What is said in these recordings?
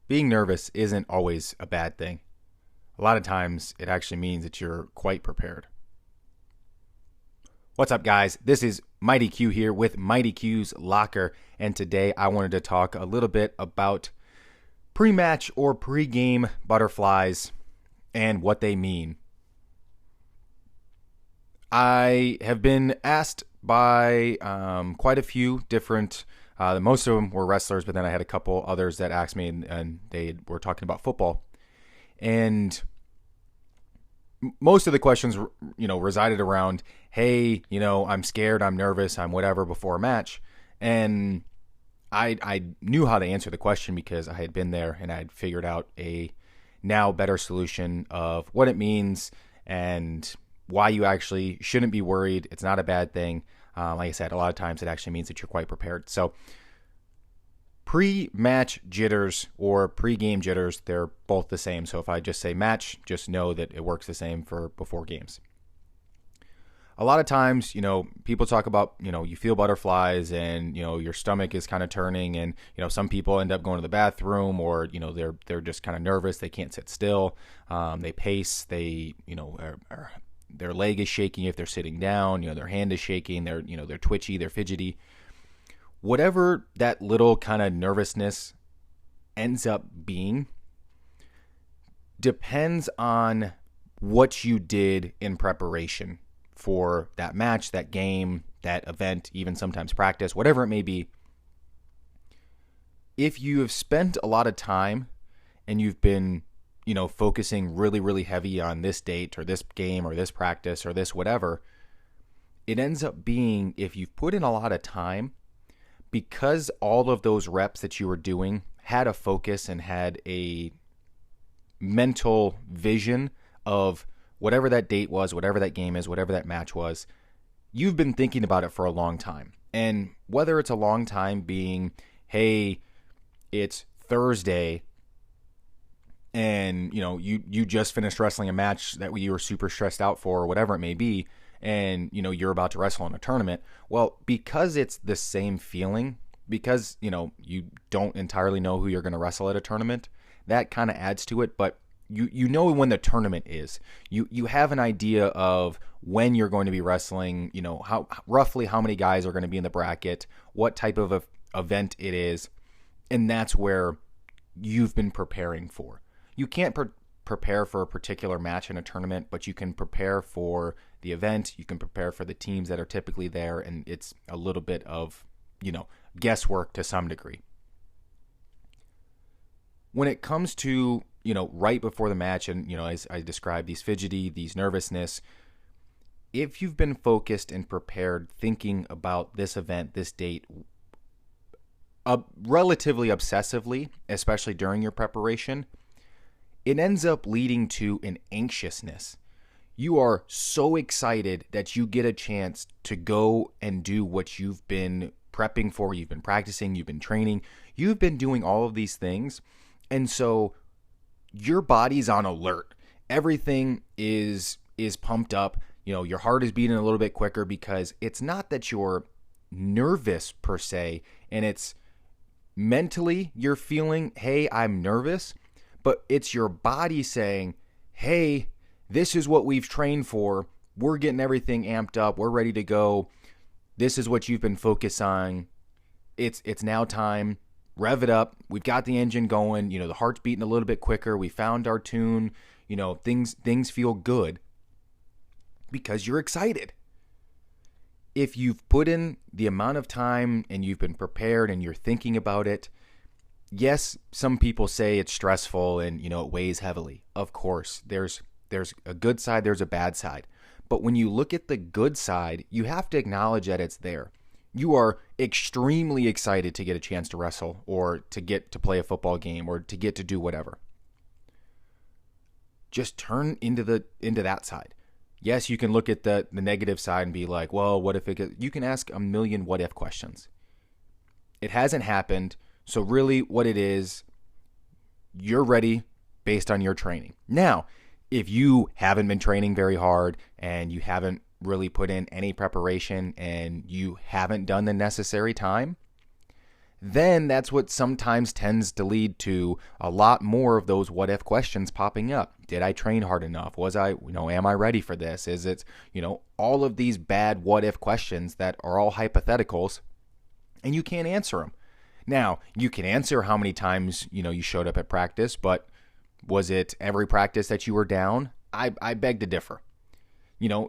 Being nervous isn't always a bad thing. A lot of times it actually means that you're quite prepared. What's up, guys? This is Mighty Q here with Mighty Q's Locker, and today I wanted to talk a little bit about pre-match or pre-game butterflies and what they mean. I have been asked by quite a few different, most of them were wrestlers, but then I had a couple others that asked me, and they were talking about football. And most of the questions, resided around, hey, I'm scared, I'm nervous, I'm whatever before a match. And I knew how to answer the question because I had been there and I had figured out a now better solution of what it means and why you actually shouldn't be worried. It's not a bad thing. Like I said, a lot of times it actually means that you're quite prepared. So pre-match jitters or pre-game jitters, they're both the same. So if I just say match, just know that it works the same for before games. A lot of times, people talk about, you feel butterflies and, your stomach is kind of turning and, some people end up going to the bathroom or, they're just kind of nervous. They can't sit still. They pace. They, their leg is shaking if they're sitting down. Their hand is shaking. They're twitchy. They're fidgety. Whatever that little kind of nervousness ends up being depends on what you did in preparation for that match, that game, that event, even sometimes practice, whatever it may be. If you have spent a lot of time and you've been, focusing really, really heavy on this date or this game or this practice or this whatever, it ends up being, if you've put in a lot of time, because all of those reps that you were doing had a focus and had a mental vision of whatever that date was, whatever that game is, whatever that match was, you've been thinking about it for a long time. And whether it's a long time being, hey, it's Thursday and, you just finished wrestling a match that you were super stressed out for or whatever it may be, and, you're about to wrestle in a tournament. Well, because it's the same feeling, because, you don't entirely know who you're going to wrestle at a tournament, that kind of adds to it. But you know when the tournament is. You have an idea of when you're going to be wrestling, how roughly how many guys are going to be in the bracket, what type of a event it is, and that's where you've been preparing for. You can't prepare for a particular match in a tournament, but you can prepare for the event, you can prepare for the teams that are typically there, and it's a little bit of, guesswork to some degree. When it comes to, right before the match and, as I described, these fidgety, these nervousness, if you've been focused and prepared thinking about this event, this date, relatively obsessively, especially during your preparation, it ends up leading to an anxiousness. You are so excited that you get a chance to go and do what you've been prepping for, you've been practicing, you've been training, you've been doing all of these things. And so your body's on alert. Everything is pumped up. Your heart is beating a little bit quicker because it's not that you're nervous per se, and it's mentally you're feeling, hey, I'm nervous, but it's your body saying, hey, this is what we've trained for. We're getting everything amped up. We're ready to go. This is what you've been focused on. It's now time. Rev it up. We've got the engine going. The heart's beating a little bit quicker. We found our tune. Things feel good because you're excited. If you've put in the amount of time and you've been prepared and you're thinking about it, yes, some people say it's stressful and, it weighs heavily. Of course, there's a good side, there's a bad side. But when you look at the good side, you have to acknowledge that it's there. You are extremely excited to get a chance to wrestle or to get to play a football game or to get to do whatever. Just turn into that side. Yes, you can look at the negative side and be like, well, what if you can ask a million what if questions. It hasn't happened. So really what it is, you're ready based on your training. Now, if you haven't been training very hard and you haven't really put in any preparation and you haven't done the necessary time, then that's what sometimes tends to lead to a lot more of those what if questions popping up. Did I train hard enough? Was I, am I ready for this? Is it, all of these bad what if questions that are all hypotheticals, and you can't answer them. Now, you can answer how many times, you showed up at practice, but was it every practice that you were down? I beg to differ.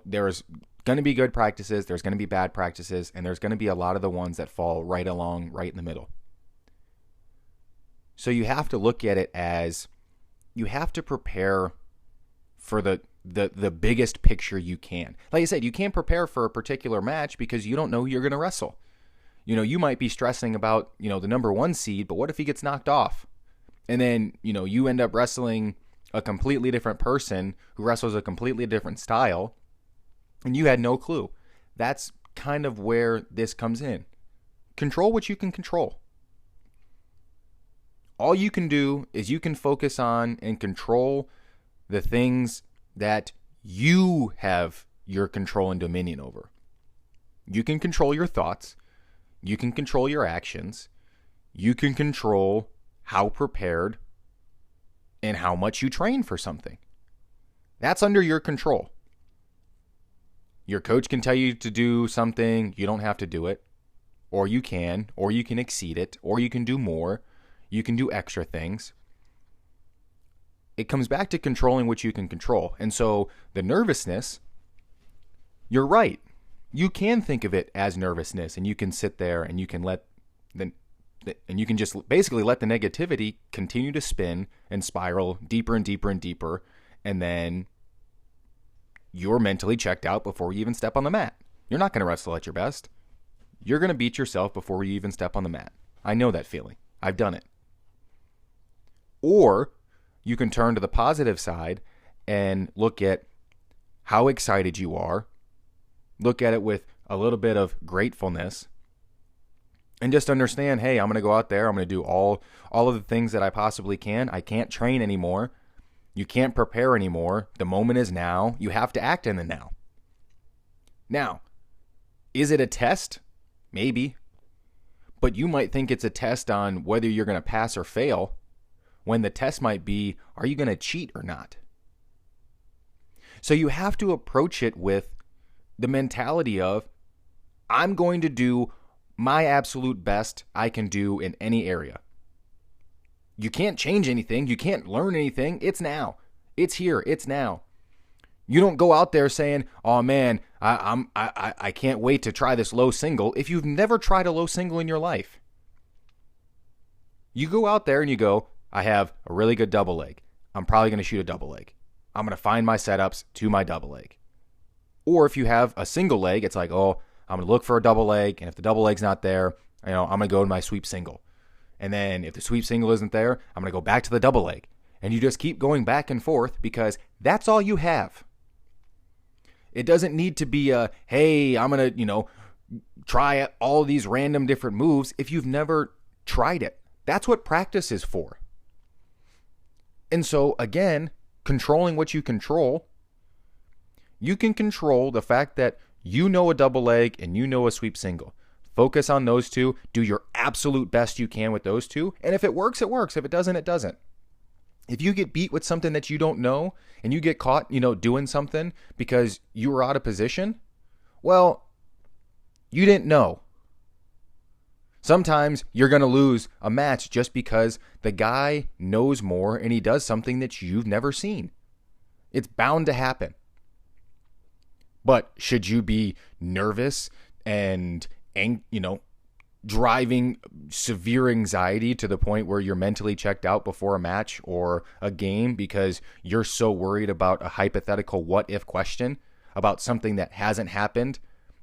There's going to be good practices, there's going to be bad practices, and there's going to be a lot of the ones that fall right in the middle. So you have to look at it as you have to prepare for the biggest picture you can. Like I said, you can't prepare for a particular match because you don't know who you're going to wrestle. You might be stressing about, the number 1 seed, but what if he gets knocked off? And then, you end up wrestling a completely different person who wrestles a completely different style, and you had no clue. That's kind of where this comes in. Control what you can control. All you can do is you can focus on and control the things that you have your control and dominion over. You can control your thoughts. You can control your actions. You can control how prepared and how much you train for something. That's under your control. Your coach can tell you to do something, you don't have to do it. Or you can exceed it, or you can do more. You can do extra things. It comes back to controlling what you can control. And so the nervousness, you're right. You can think of it as nervousness, and you can sit there and you can you can just basically let the negativity continue to spin and spiral deeper and deeper and deeper, and then you're mentally checked out before you even step on the mat. You're not going to wrestle at your best. You're going to beat yourself before you even step on the mat. I know that feeling. I've done it. Or you can turn to the positive side and look at how excited you are. Look at it with a little bit of gratefulness. And just understand, hey, I'm going to go out there. I'm going to do all of the things that I possibly can. I can't train anymore. You can't prepare anymore. The moment is now. You have to act in the now. Now, is it a test? Maybe. But you might think it's a test on whether you're going to pass or fail, when the test might be, are you going to cheat or not? So you have to approach it with the mentality of, I'm going to do my absolute best I can do in any area. You can't change anything. You can't learn anything. It's now. It's here. It's now. You don't go out there saying, oh man, I can't wait to try this low single if you've never tried a low single in your life. You go out there and you go, I have a really good double leg. I'm probably going to shoot a double leg. I'm going to find my setups to my double leg. Or if you have a single leg, it's like, oh, I'm going to look for a double leg, and if the double leg's not there, I'm going to go to my sweep single. And then if the sweep single isn't there, I'm going to go back to the double leg. And you just keep going back and forth because that's all you have. It doesn't need to be a, hey, I'm going to, try all these random different moves if you've never tried it. That's what practice is for. And so, again, controlling what you control, you can control the fact that you know a double leg and you know a sweep single. Focus on those two. Do your absolute best you can with those two. And if it works, it works. If it doesn't, it doesn't. If you get beat with something that you don't know and you get caught, doing something because you were out of position, well, you didn't know. Sometimes you're going to lose a match just because the guy knows more and he does something that you've never seen. It's bound to happen. But should you be nervous and driving severe anxiety to the point where you're mentally checked out before a match or a game because you're so worried about a hypothetical what-if question about something that hasn't happened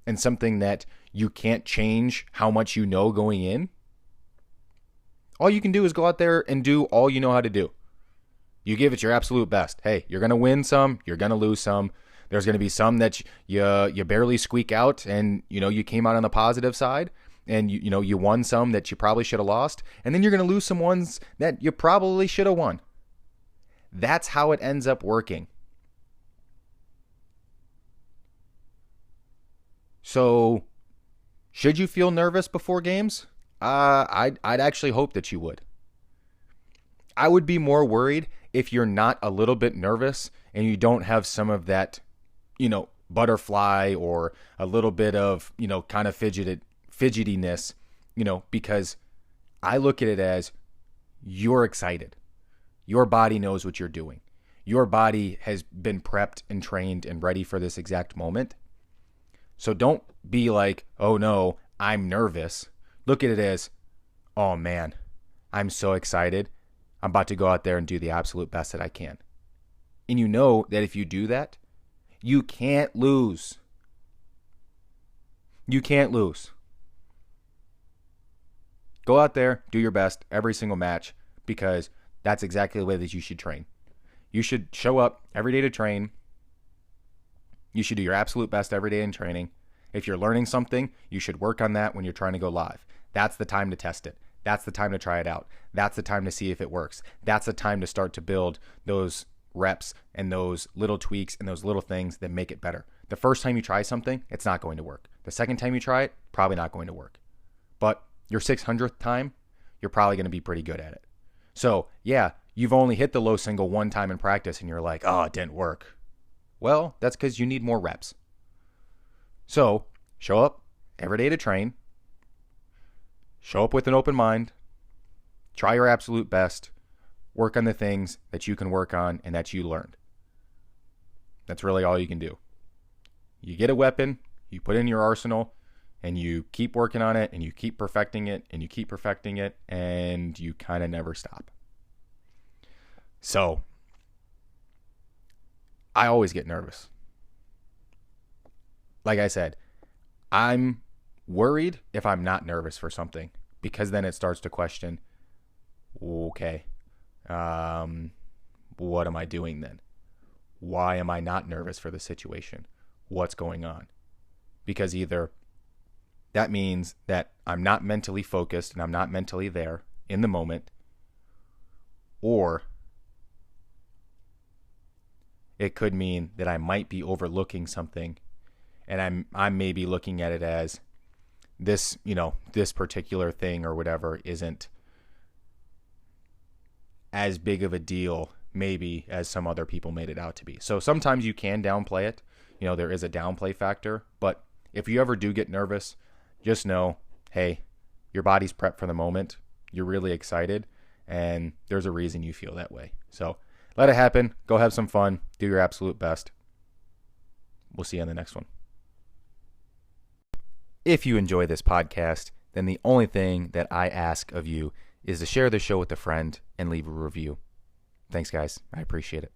and something that you can't change how much you know going in? All you can do is go out there and do all you know how to do. You give it your absolute best. Hey, you're going to win some, you're going to lose some. There's going to be some that you barely squeak out and, you came out on the positive side, and you won some that you probably should have lost, and then you're going to lose some ones that you probably should have won. That's how it ends up working. So, should you feel nervous before games? I'd actually hope that you would. I would be more worried if you're not a little bit nervous and you don't have some of that, butterfly or a little bit of, kind of fidgetiness, because I look at it as you're excited. Your body knows what you're doing. Your body has been prepped and trained and ready for this exact moment. So don't be like, oh no, I'm nervous. Look at it as, oh man, I'm so excited. I'm about to go out there and do the absolute best that I can. And you know that if you do that, you can't lose. You can't lose. Go out there, do your best every single match, because that's exactly the way that you should train. You should show up every day to train. You should do your absolute best every day in training. If you're learning something, you should work on that when you're trying to go live. That's the time to test it. That's the time to try it out. That's the time to see if it works. That's the time to start to build those reps and those little tweaks and those little things that make it better. The first time you try something, it's not going to work. The second time you try it, probably not going to work. But your 600th time, you're probably going to be pretty good at it. So yeah, you've only hit the low single one time in practice and you're like, oh, it didn't work. Well, that's because you need more reps. So show up every day to train. Show up with an open mind. Try your absolute best. Work on the things that you can work on and that you learned. That's really all you can do. You get a weapon, you put it in your arsenal, and you keep working on it, and you keep perfecting it, and you keep perfecting it, and you kind of never stop. So, I always get nervous. Like I said, I'm worried if I'm not nervous for something, because then it starts to question, okay, what am I doing then? Why am I not nervous for the situation? What's going on? Because either that means that I'm not mentally focused and I'm not mentally there in the moment, or it could mean that I might be overlooking something and I'm maybe looking at it as this, this particular thing or whatever isn't as big of a deal maybe as some other people made it out to be. So sometimes you can downplay it. There is a downplay factor, but if you ever do get nervous, just know, hey, your body's prepped for the moment. You're really excited, and there's a reason you feel that way. So let it happen. Go have some fun. Do your absolute best. We'll see you on the next one. If you enjoy this podcast, then the only thing that I ask of you is to share the show with a friend and leave a review. Thanks, guys. I appreciate it.